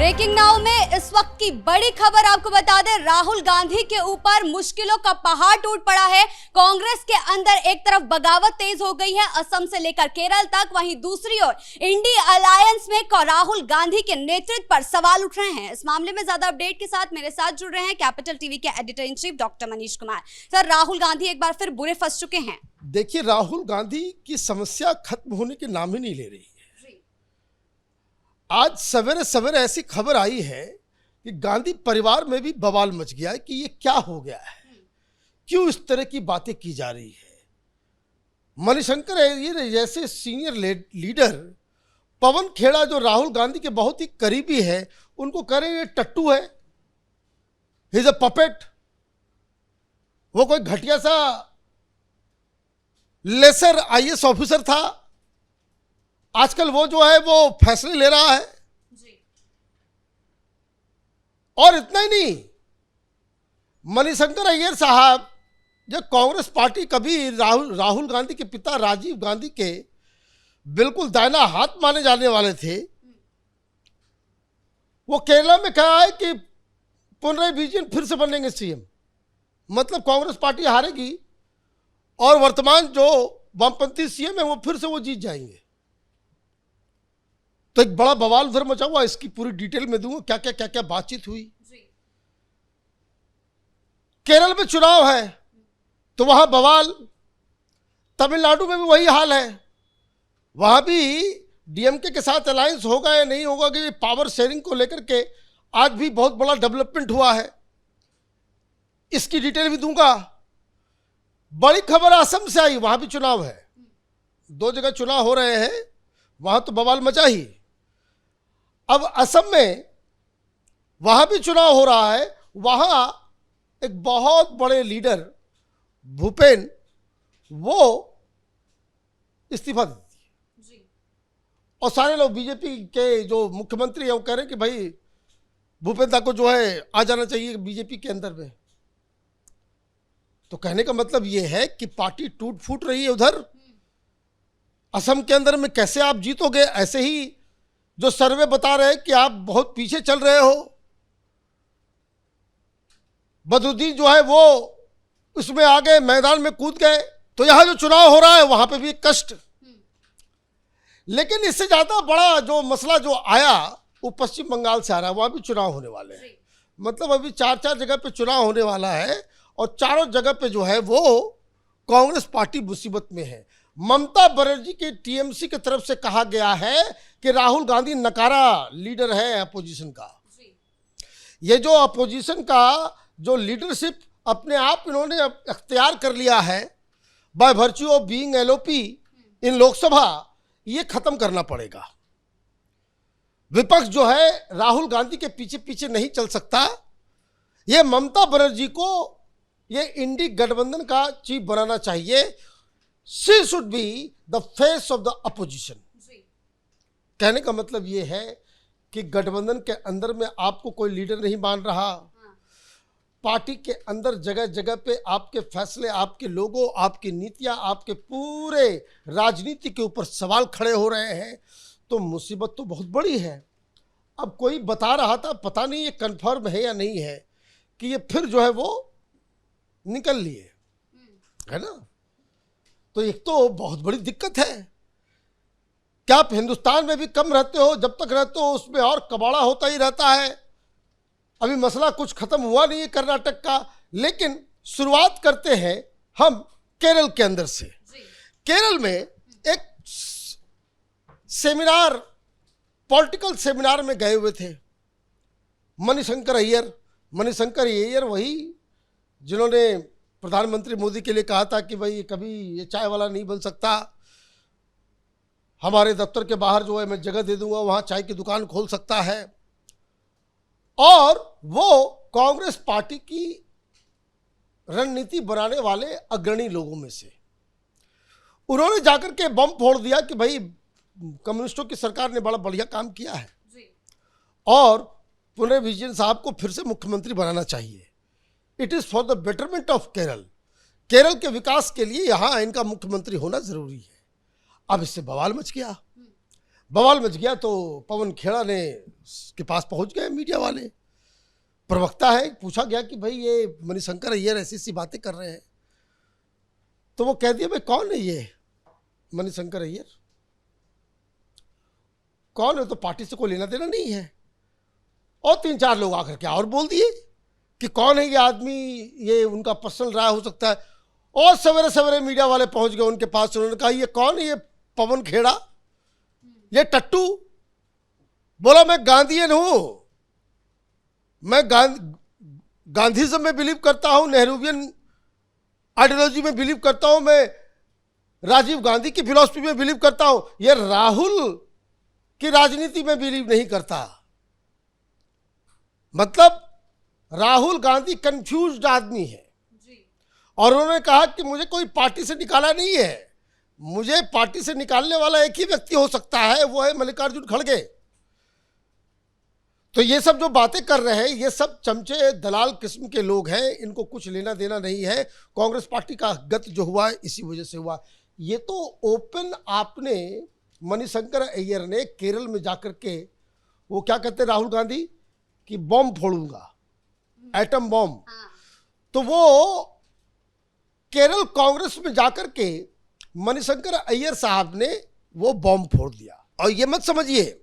Breaking now में इस वक्त की बड़ी खबर आपको बता दें, राहुल गांधी के ऊपर मुश्किलों का पहाड़ टूट पड़ा है। कांग्रेस के अंदर एक तरफ बगावत तेज हो गई है, असम से लेकर केरल तक, वहीं दूसरी ओर इंडी अलायंस में राहुल गांधी के नेतृत्व पर सवाल उठ रहे हैं। इस मामले में ज्यादा अपडेट के साथ मेरे साथ जुड़ रहे हैं कैपिटल टीवी के editor in chief doctor Manish Kumar. Sir, Rahul Gandhi एक बार फिर बुरे फंस चुके हैं। देखिए, राहुल गांधी की समस्या खत्म होने के नाम ही नहीं ले रही है। आज सवेरे सवेरे ऐसी खबर आई है कि गांधी परिवार में भी बवाल मच गया है कि ये क्या हो गया है, क्यों इस तरह की बातें की जा रही है। मणिशंकर अय्यर जैसे सीनियर लीडर, पवन खेड़ा जो राहुल गांधी के बहुत ही करीबी है, उनको कह रहे हैं ये टट्टू है, ही इज अ पपेट, वो कोई घटिया सा लेसर आईएएस ऑफिसर था, आजकल वो जो है वो फैसले ले रहा है जी। और इतना ही नहीं, मणिशंकर अय्यर साहब जो कांग्रेस पार्टी कभी राहुल गांधी के पिता राजीव गांधी के बिल्कुल दाहिना हाथ माने जाने वाले थे, वो केरला में कहा है कि पिनराई विजयन फिर से बनेंगे सीएम। मतलब कांग्रेस पार्टी हारेगी और वर्तमान जो वामपंथी सीएम है वो फिर से वो जीत जाएंगे। तो एक बड़ा बवाल उधर मचा हुआ, इसकी पूरी डिटेल में दूंगा क्या क्या बातचीत हुई। केरल में चुनाव है तो वहां बवाल, तमिलनाडु में भी वही हाल है, वहां भी डीएमके के साथ अलायंस होगा या नहीं होगा कि पावर शेयरिंग को लेकर के आज भी बहुत बड़ा डेवलपमेंट हुआ है, इसकी डिटेल भी दूंगा। बड़ी खबर असम से आई, वहां भी चुनाव है, 2 जगह चुनाव हो रहे हैं, वहां तो बवाल मचा ही। अब असम में वहां भी चुनाव हो रहा है, वहां एक बहुत बड़े लीडर भूपेन वो इस्तीफा देती है और सारे लोग बीजेपी के जो मुख्यमंत्री है वो कह रहे हैं कि भाई भूपेन दा को जो है आ जाना चाहिए बीजेपी के अंदर में। तो कहने का मतलब ये है कि पार्टी टूट फूट रही है उधर। असम के अंदर में कैसे आप जीतोगे? ऐसे ही जो सर्वे बता रहे हैं कि आप बहुत पीछे चल रहे हो। बदरुद्दीन जो है वो उसमें आ गए, मैदान में कूद गए। तो यहां जो चुनाव हो रहा है वहां पे भी कष्ट। लेकिन इससे ज्यादा बड़ा जो मसला जो आया वो पश्चिम बंगाल से आ रहा है, वहां भी चुनाव होने वाले हैं। मतलब अभी 4 जगह पे चुनाव होने वाला है और चारों जगह पे जो है वो कांग्रेस पार्टी मुसीबत में है। ममता बनर्जी के टीएमसी की तरफ से कहा गया है कि राहुल गांधी नकारा लीडर है अपोजिशन का। ये जो अपोजिशन का जो लीडरशिप अपने आप इन्होंने अख्तियार कर लिया है by virtue of being LOP in Lok Sabha, ये खत्म करना पड़ेगा। विपक्ष जो है राहुल गांधी के पीछे पीछे नहीं चल सकता। ये ममता बनर्जी को ये इंडी गठबंधन का चीफ बनाना चाहिए। She should be the face of the opposition। कहने का मतलब ये है कि गठबंधन के अंदर में आपको कोई लीडर नहीं मान रहा। पार्टी के अंदर जगह जगह पे आपके फैसले, आपके लोगों, आपकी नीतियां, आपके पूरे राजनीति के ऊपर सवाल खड़े हो रहे हैं। तो मुसीबत तो बहुत बड़ी है। अब कोई बता रहा था, पता नहीं ये कंफर्म है या नहीं है, कि ये फिर जो है वो निकल लिए, है ना। तो एक तो बहुत बड़ी दिक्कत है। क्या आप हिंदुस्तान में भी कम रहते हो? जब तक रहते हो उसमें और कबाड़ा होता ही रहता है। अभी मसला कुछ खत्म हुआ नहीं है कर्नाटक का। लेकिन शुरुआत करते हैं हम केरल के अंदर से। केरल में एक सेमिनार, पॉलिटिकल सेमिनार में गए हुए थे मणिशंकर अय्यर वही जिन्होंने प्रधानमंत्री मोदी के लिए कहा था कि भाई कभी ये चाय वाला नहीं बन सकता, हमारे दफ्तर के बाहर जो है मैं जगह दे दूंगा, वहां चाय की दुकान खोल सकता है। और वो कांग्रेस पार्टी की रणनीति बनाने वाले अग्रणी लोगों में से उन्होंने जाकर के बम फोड़ दिया कि भाई कम्युनिस्टों की सरकार ने बड़ा बढ़िया काम किया है और पिनराई विजयन साहब को फिर से मुख्यमंत्री बनाना चाहिए। It is for the betterment of Kerala. Kerala के विकास के लिए यहां इनका मुख्यमंत्री होना जरूरी है। अब इससे बवाल मच गया। बवाल मच गया तो पवन खेड़ा ने के पास पहुंच गए मीडिया वाले, प्रवक्ता है, पूछा गया कि भाई ये मणिशंकर अय्यर ऐसी ऐसी बातें कर रहे हैं। तो वो कह दिया भाई कौन है ये मणिशंकर अय्यर, कौन है, तो पार्टी से कोई लेना देना नहीं है। और 3-4 लोग आकर के और बोल दिए कि कौन है ये आदमी, ये उनका पर्सनल राय हो सकता है। और सवेरे सवेरे मीडिया वाले पहुंच गए उनके पास, उन्होंने कहा ये कौन है, ये पवन खेड़ा, ये टट्टू। बोला मैं गांधीयन हूं, मैं गांधीज्म में बिलीव करता हूं, नेहरूवियन आइडियोलॉजी में बिलीव करता हूं, मैं राजीव गांधी की फिलॉसफी में बिलीव करता हूं, ये राहुल की राजनीति में बिलीव नहीं करता। मतलब राहुल गांधी कंफ्यूज्ड आदमी है। और उन्होंने कहा कि मुझे कोई पार्टी से निकाला नहीं है, मुझे पार्टी से निकालने वाला एक ही व्यक्ति हो सकता है, वो है मल्लिकार्जुन खड़गे। तो ये सब जो बातें कर रहे हैं ये सब चमचे दलाल किस्म के लोग हैं, इनको कुछ लेना देना नहीं है। कांग्रेस पार्टी का गत जो हुआ है इसी वजह से हुआ। ये तो ओपन आपने मणिशंकर अय्यर ने केरल में जाकर के, वो क्या कहते हैं राहुल गांधी कि बॉम्ब फोड़ूंगा, एटम बॉम्ब, तो वो केरल कांग्रेस में जाकर के मणिशंकर अय्यर साहब ने वो बॉम्ब फोड़ दिया। और ये मत समझिए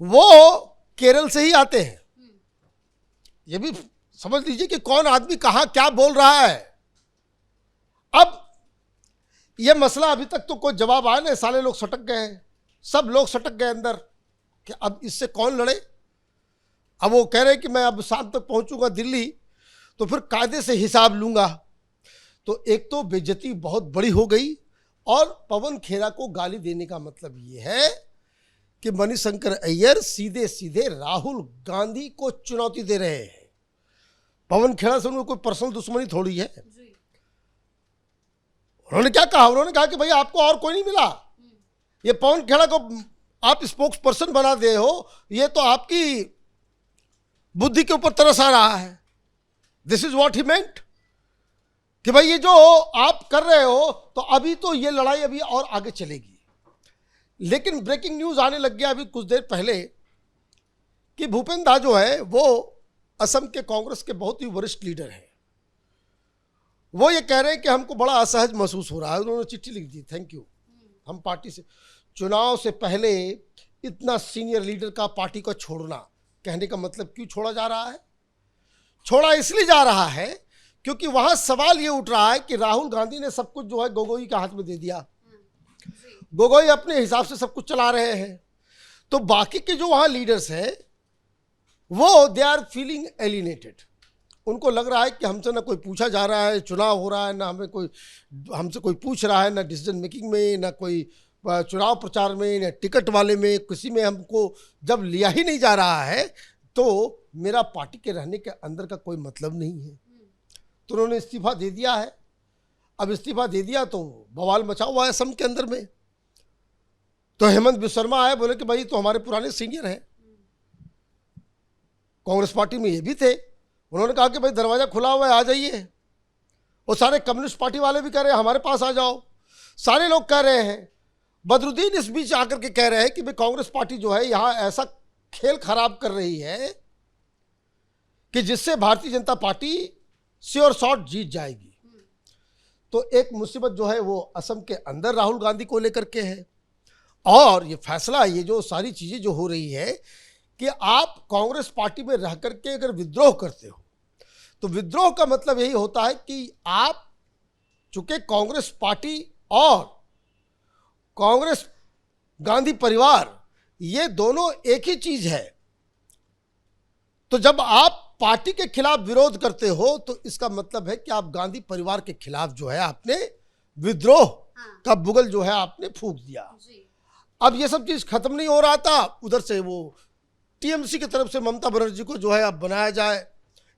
वो केरल से ही आते हैं, ये भी समझ लीजिए कि कौन आदमी कहां क्या बोल रहा है। अब ये मसला अभी तक तो कोई जवाब आया नहीं, सारे लोग सटक गए हैं, सब लोग सटक गए अंदर कि अब इससे कौन लड़े। अब वो कह रहे हैं कि मैं अब शाम तक पहुंचूंगा दिल्ली तो फिर कायदे से हिसाब लूंगा। तो एक तो बेइज्जती बहुत बड़ी हो गई, और पवन खेड़ा को गाली देने का मतलब ये है कि मणिशंकर अय्यर सीधे सीधे राहुल गांधी को चुनौती दे रहे हैं। पवन खेड़ा से उनको कोई पर्सनल दुश्मनी थोड़ी है। उन्होंने क्या कहा, उन्होंने कहा कि भाई आपको और कोई नहीं मिला, ये पवन खेड़ा को आप स्पोक्स पर्सन बना दे हो, ये तो आपकी बुद्धि के ऊपर तरस आ रहा है। दिस इज व्हाट ही मेंट कि भाई ये जो आप कर रहे हो तो अभी तो ये लड़ाई अभी और आगे चलेगी। लेकिन ब्रेकिंग न्यूज आने लग गया अभी कुछ देर पहले कि भूपेंद्र दा जो है वो असम के कांग्रेस के बहुत ही वरिष्ठ लीडर हैं। वो ये कह रहे हैं कि हमको बड़ा असहज महसूस हो रहा है। उन्होंने चिट्ठी लिख दी, थैंक यू, हम पार्टी से चुनाव से पहले इतना सीनियर लीडर का पार्टी को छोड़ना, कहने का मतलब क्यों छोड़ा जा रहा है? छोड़ा इसलिए जा रहा है क्योंकि वहां सवाल ये उठ रहा है कि राहुल गांधी ने सब कुछ जो है गोगोई के हाथ में दे दिया, गोगोई अपने हिसाब से सब कुछ चला रहे हैं। तो बाकी के जो वहां लीडर्स हैं वो दे आर फीलिंग एलिनेटेड। उनको लग रहा है कि हमसे ना कोई पूछा जा रहा है, चुनाव हो रहा है, ना हमें कोई हमसे कोई पूछ रहा है, ना डिसीजन मेकिंग में, ना कोई चुनाव प्रचार में, ना टिकट वाले में, किसी में हमको जब लिया ही नहीं जा रहा है तो मेरा पार्टी के रहने के अंदर का कोई मतलब नहीं है। तो उन्होंने इस्तीफा दे दिया है। अब इस्तीफा दे दिया तो बवाल मचा हुआ है असम के अंदर में। तो हेमंत बिस्वा शर्मा आए, बोले कि भाई तो हमारे पुराने सीनियर हैं, कांग्रेस पार्टी में ये भी थे। उन्होंने कहा कि भाई दरवाजा खुला हुआ है, आ जाइए। और सारे कम्युनिस्ट पार्टी वाले भी कह रहे हैं हमारे पास आ जाओ, सारे लोग कह रहे हैं। बदरुद्दीन इस बीच आकर के कह रहे हैं कि भाई कांग्रेस पार्टी जो है यहाँ ऐसा खेल खराब कर रही है कि जिससे Bharatiya Janata party sure shot जीत जाएगी। तो एक मुसीबत जो है वो असम के अंदर राहुल गांधी को लेकर के है। और ये फैसला, ये जो सारी चीजें जो हो रही है कि आप कांग्रेस पार्टी में रह करके अगर विद्रोह करते हो तो विद्रोह का मतलब यही होता है कि आप, चूंकि कांग्रेस पार्टी और कांग्रेस गांधी परिवार ये दोनों एक ही चीज है, तो जब आप पार्टी के खिलाफ विरोध करते हो तो इसका मतलब है कि आप गांधी परिवार के खिलाफ जो है आपने विद्रोह का बुगल जो है आपने फूंक दिया। अब ये सब चीज खत्म नहीं हो रहा था। उधर से वो टीएमसी की तरफ से ममता बनर्जी को जो है अब बनाया जाए,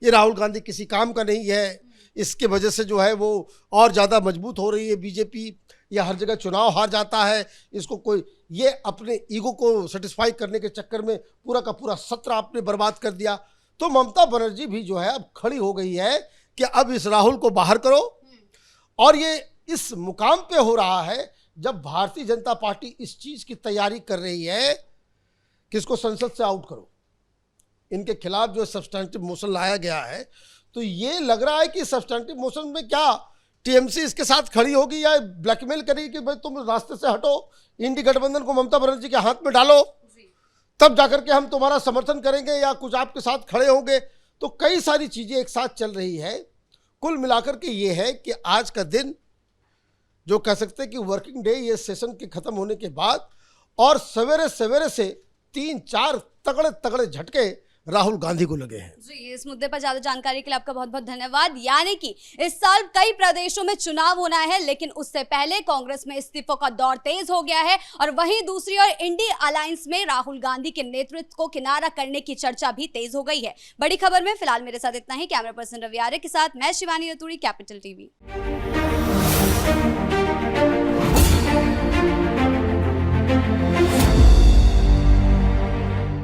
ये राहुल गांधी किसी काम का नहीं है, इसके वजह से जो है वो और ज़्यादा मजबूत हो रही है बीजेपी, या हर जगह चुनाव हार जाता है, इसको कोई, ये अपने ईगो को सेटिस्फाई करने के चक्कर में पूरा का पूरा सत्र आपने बर्बाद कर दिया। तो ममता बनर्जी भी जो है अब खड़ी हो गई है कि अब इस राहुल को बाहर करो। और ये इस मुकाम पे हो रहा है जब भारतीय जनता पार्टी इस चीज की तैयारी कर रही है कि इसको संसद से आउट करो, इनके खिलाफ जो सब्सटेंटिव मोशन लाया गया है, तो ये लग रहा है कि सब्सटेंटिव मोशन में क्या टीएमसी इसके साथ खड़ी होगी या ब्लैकमेल करेगी कि भाई तुम रास्ते से हटो, इंडी गठबंधन को ममता बनर्जी के हाथ में डालो, तब जाकर के हम तुम्हारा समर्थन करेंगे या कुछ आपके साथ खड़े होंगे। तो कई सारी चीजें एक साथ चल रही है। कुल मिलाकर के ये है कि आज का दिन जो कह सकते हैं कि वर्किंग डे, ये सेशन के खत्म होने के बाद और सवेरे सवेरे से 3-4 तगड़े तगड़े झटके राहुल गांधी को लगे हैं। जी, इस मुद्दे पर ज्यादा जानकारी के लिए आपका बहुत बहुत धन्यवाद। यानी कि इस साल कई प्रदेशों में चुनाव होना है, लेकिन उससे पहले कांग्रेस में इस्तीफों का दौर तेज हो गया है और वहीं दूसरी ओर इंडी अलायंस में राहुल गांधी के नेतृत्व को किनारा करने की चर्चा भी तेज हो गई है। बड़ी खबर में फिलहाल मेरे साथ इतना ही। कैमरा पर्सन रवि आर्य के साथ मैं शिवानी रतूड़ी, कैपिटल टीवी।